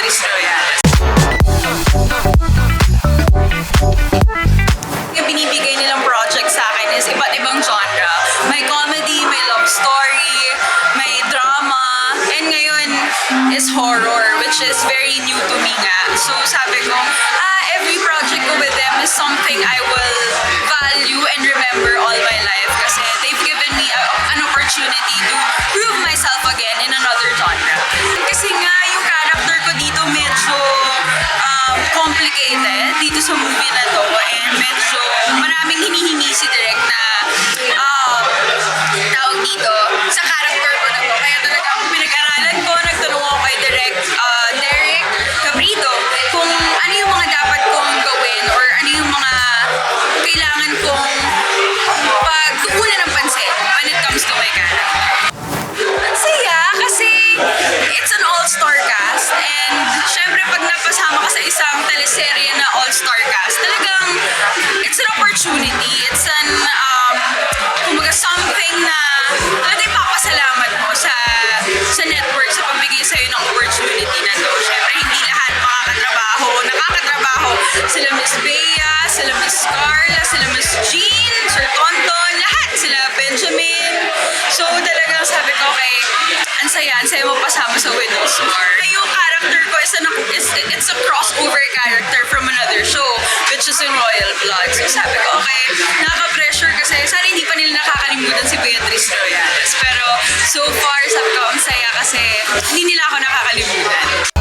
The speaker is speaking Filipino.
Beatrice Royales. Yung binibigay nilang project sa akin is iba't ibang genre. May comedy, may love story, may drama, and ngayon is horror, which is very new to me nga. So sabi ko, every project ko with them is something I will value and remember all my life kasi they've given me an opportunity to prove myself again in another genre. Kasi nga, yung character ko dito medyo complicated dito sa movie na to, and medyo maraming hinihingi si Direk na tawag dito sa character ko na to. Kaya talaga pinag-aralan ko, nagtanong ako kay Direk Cabrito kung ano yung mga dapat kong gawin or ano yung mga kailangan kong pagkukunan ng pansin when it comes to my character. Ang saya kasi it's an all-star cast, and syempre pag napasama ka sa isang teleserye na all-star cast, talagang it's an opportunity, it's an kumbaga something na talagang papasalamat mo sa network sa pagbigay sa'yo ng opportunity na to. Syempre hindi lahat nakakatrabaho sila Miss Bea, sila Miss Carla, sila Miss Jean, Sir Tonton, lahat sila Benjamin. So talagang sabi ko, okay, ang saya mo pasama sa Widow's War. Yung character ko it's a crossover character from another show, which is in Royal Blood. So sabi ko, okay, nakaka-pressure kasi sana hindi pa nila nakakalimutan si Beatrice Royales. Pero so far, sabi ko, ang saya kasi hindi nila ako nakakalimutan.